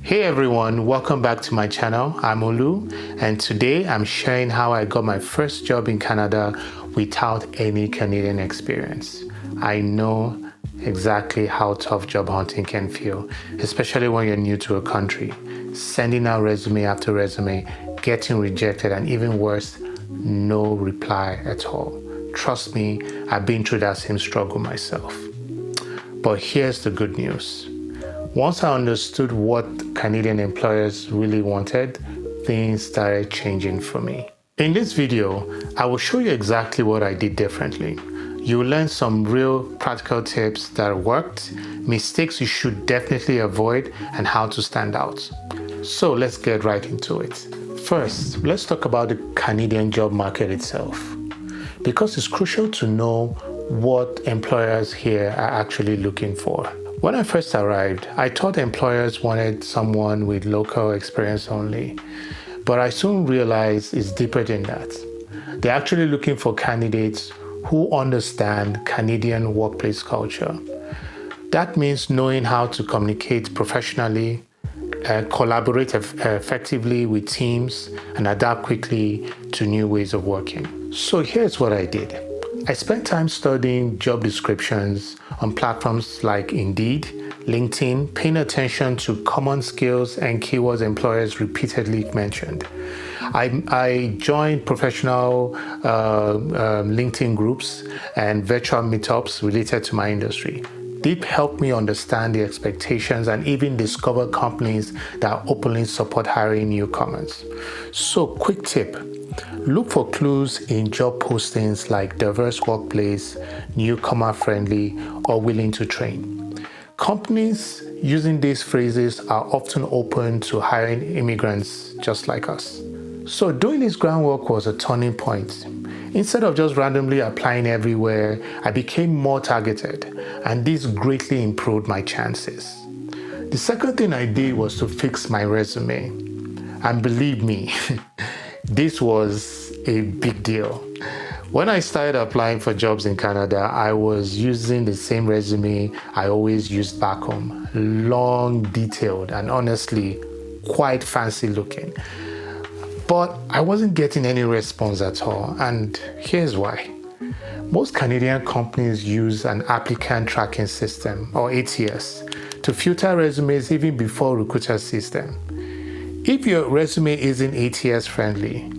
Hey everyone, welcome back to my channel. I'm Olu, and today I'm sharing how I got my first job in Canada without any Canadian experience. I know exactly how tough job hunting can feel, especially when you're new to a country. Sending out resume after resume, getting rejected, and even worse, no reply at all. Trust me, I've been through that same struggle myself. But here's the good news. Once I understood what Canadian employers really wanted, things started changing for me. In this video, I will show you exactly what I did differently. You will learn some real practical tips that worked, mistakes you should definitely avoid, and how to stand out. So let's get right into it. First, let's talk about the Canadian job market itself, because it's crucial to know what employers here are actually looking for. When I first arrived, I thought employers wanted someone with local experience only, but I soon realized it's deeper than that. They're actually looking for candidates who understand Canadian workplace culture. That means knowing how to communicate professionally, collaborate effectively with teams, and adapt quickly to new ways of working. So here's what I did. I spent time studying job descriptions on platforms like Indeed, LinkedIn, paying attention to common skills and keywords employers repeatedly mentioned. I joined professional LinkedIn groups and virtual meetups related to my industry. This helped me understand the expectations and even discover companies that openly support hiring newcomers. So, quick tip. Look for clues in job postings like diverse workplace, newcomer friendly, or willing to train. Companies using these phrases are often open to hiring immigrants just like us. So doing this groundwork was a turning point. Instead of just randomly applying everywhere, I became more targeted, and this greatly improved my chances. The second thing I did was to fix my resume. And believe me, this was a big deal. When I started applying for jobs in Canada, I was using the same resume I always used back home. Long, detailed, and honestly, quite fancy looking. But I wasn't getting any response at all, and here's why. Most Canadian companies use an applicant tracking system, or ATS, to filter resumes even before recruiters see them. If your resume isn't ATS friendly,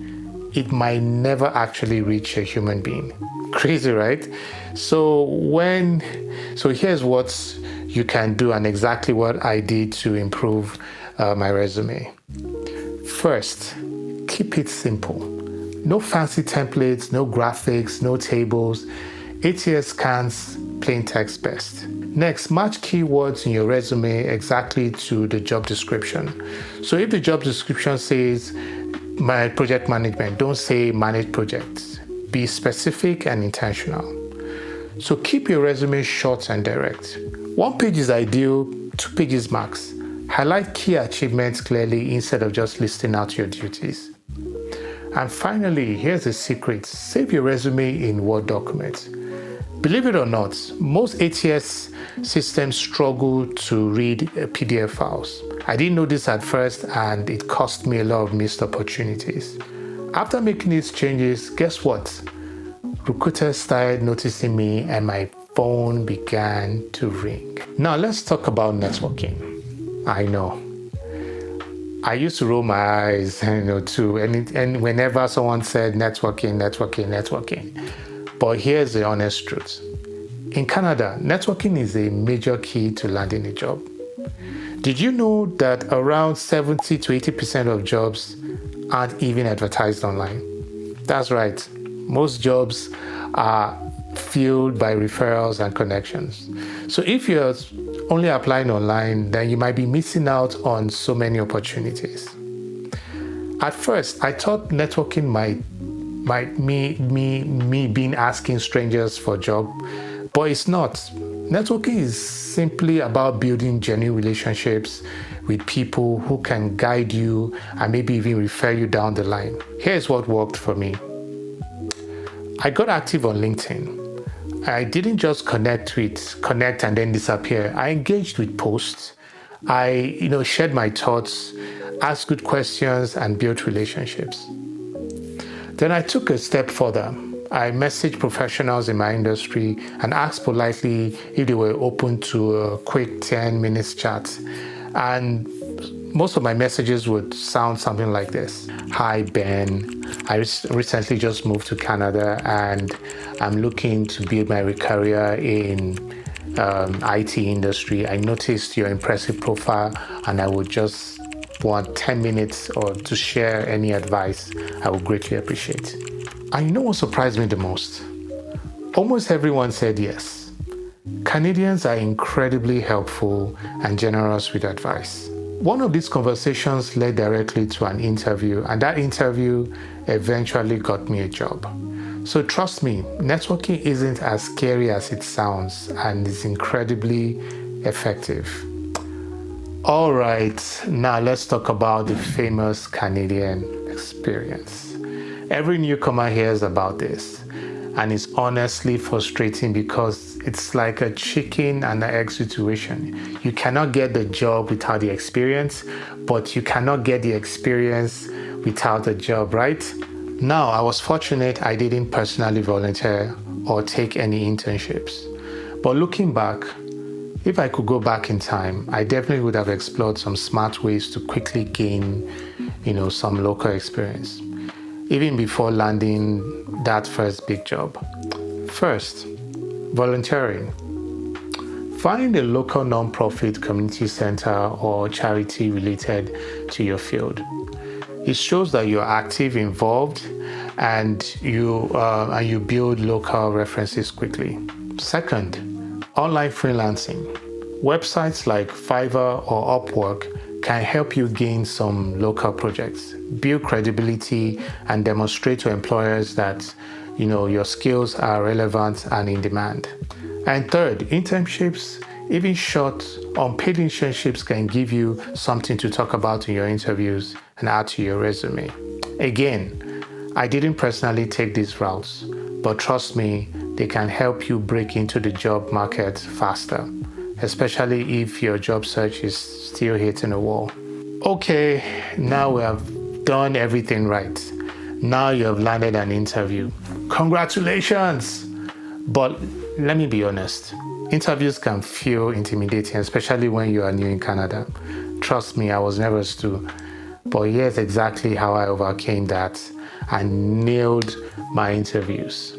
it might never actually reach a human being. Crazy, right? So here's what you can do, and exactly what I did to improve my resume. First, keep it simple. No fancy templates, no graphics, no tables. ATS scans plain text best. Next, match keywords in your resume exactly to the job description. So if the job description says my project management, don't say manage projects. Be specific and intentional. So keep your resume short and direct. 1 page is ideal, 2 pages max. Highlight key achievements clearly instead of just listing out your duties. And finally, here's the secret. Save your resume in Word documents. Believe it or not, most ATS systems struggle to read PDF files. I didn't know this at first, and it cost me a lot of missed opportunities. After making these changes, guess what? Recruiters started noticing me and my phone began to ring. Now let's talk about networking. I know. I used to roll my eyes, too, and whenever someone said networking. But here's the honest truth. In Canada, networking is a major key to landing a job. Did you know that around 70 to 80% of jobs aren't even advertised online? That's right. Most jobs are fueled by referrals and connections. So if you're only applying online, then you might be missing out on so many opportunities. At first, I thought networking might me being asking strangers for a job, but it's not. Networking is simply about building genuine relationships with people who can guide you and maybe even refer you down the line. Here's what worked for me. I got active on LinkedIn. I didn't just connect and then disappear. I engaged with posts. I, shared my thoughts, asked good questions, and built relationships. Then I took a step further. I messaged professionals in my industry and asked politely if they were open to a quick 10 minutes chat. And most of my messages would sound something like this. Hi, Ben. I recently just moved to Canada and I'm looking to build my career in IT industry. I noticed your impressive profile and I would just want 10 minutes or to share any advice. I would greatly appreciate. And you know what surprised me the most? Almost everyone said yes. Canadians are incredibly helpful and generous with advice. One of these conversations led directly to an interview, and that interview eventually got me a job. So trust me, networking isn't as scary as it sounds and is incredibly effective. All right, now let's talk about the famous Canadian experience. Every newcomer hears about this, and it's honestly frustrating because it's like a chicken and an egg situation. You cannot get the job without the experience, but you cannot get the experience without the job, right? Now, I was fortunate I didn't personally volunteer or take any internships. But looking back, if I could go back in time, I definitely would have explored some smart ways to quickly gain, some local experience, even before landing that first big job. First, volunteering. Find a local nonprofit community center or charity related to your field. It shows that you're active, involved, and you build local references quickly. Second, online freelancing. Websites like Fiverr or Upwork can help you gain some local projects, build credibility, and demonstrate to employers that your skills are relevant and in demand. And third, internships, even short, unpaid internships can give you something to talk about in your interviews and add to your resume. Again, I didn't personally take these routes, but trust me, they can help you break into the job market faster, especially if your job search is still hitting a wall. Okay, now we have done everything right. Now you have landed an interview. Congratulations! But let me be honest, interviews can feel intimidating, especially when you are new in Canada. Trust me, I was nervous too. But here's exactly how I overcame that and nailed my interviews.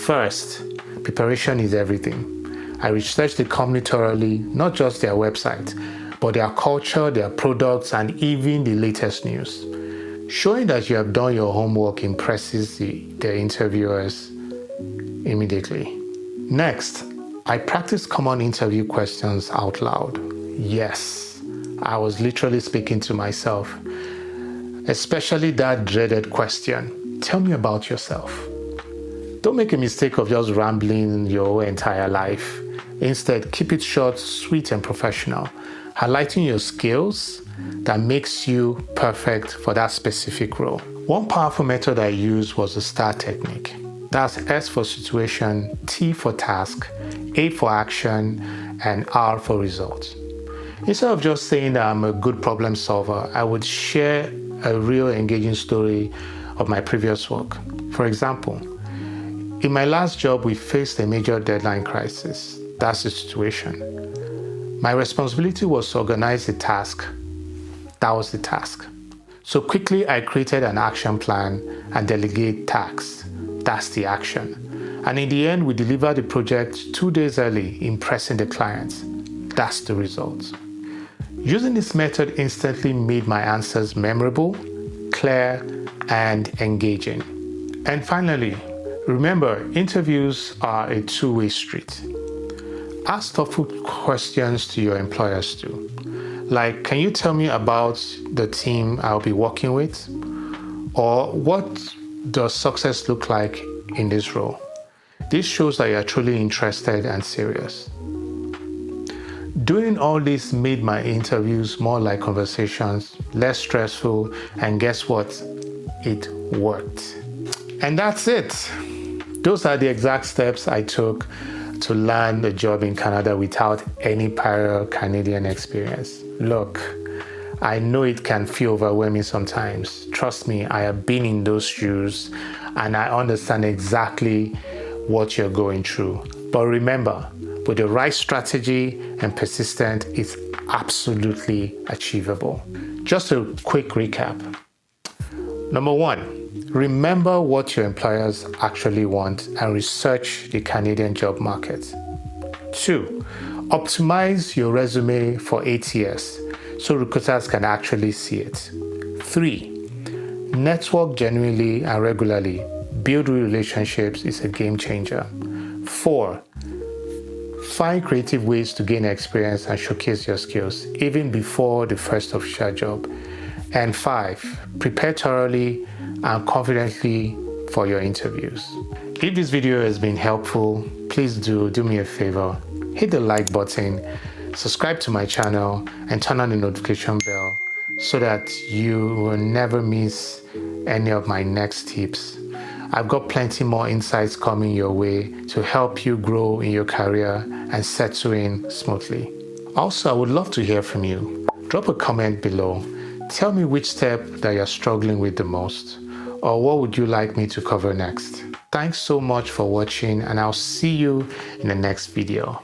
First, preparation is everything. I researched the company thoroughly, not just their website, but their culture, their products, and even the latest news. Showing that you have done your homework impresses the interviewers immediately. Next, I practiced common interview questions out loud. Yes, I was literally speaking to myself, especially that dreaded question. Tell me about yourself. Don't make a mistake of just rambling your entire life. Instead, keep it short, sweet, and professional, highlighting your skills that makes you perfect for that specific role. One powerful method I used was the STAR technique. That's S for situation, T for task, A for action, and R for results. Instead of just saying that I'm a good problem solver, I would share a real engaging story of my previous work. For example, in my last job, we faced a major deadline crisis. That's the situation. My responsibility was to organize the task. That was the task. So quickly, I created an action plan and delegate tasks. That's the action. And in the end, we delivered the project 2 days early, impressing the clients. That's the result. Using this method instantly made my answers memorable, clear, and engaging. And finally, remember, interviews are a two-way street. Ask thoughtful questions to your employers too. Like, can you tell me about the team I'll be working with? Or what does success look like in this role? This shows that you're truly interested and serious. Doing all this made my interviews more like conversations, less stressful, and guess what? It worked. And that's it. Those are the exact steps I took to land a job in Canada without any prior Canadian experience? Look, I know it can feel overwhelming sometimes. Trust me, I have been in those shoes and I understand exactly what you're going through. But remember, with the right strategy and persistence, it's absolutely achievable. Just a quick recap. Number one, remember what your employers actually want and research the Canadian job market. 2, optimize your resume for ATS so recruiters can actually see it. 3, network genuinely and regularly. Build relationships is a game changer. 4, find creative ways to gain experience and showcase your skills even before the first official job. And 5, prepare thoroughly and confidently for your interviews. If this video has been helpful, please do me a favor. Hit the like button, subscribe to my channel, and turn on the notification bell so that you will never miss any of my next tips. I've got plenty more insights coming your way to help you grow in your career and settle in smoothly. Also, I would love to hear from you. Drop a comment below. Tell me which step that you're struggling with the most, or what would you like me to cover next. Thanks so much for watching, and I'll see you in the next video.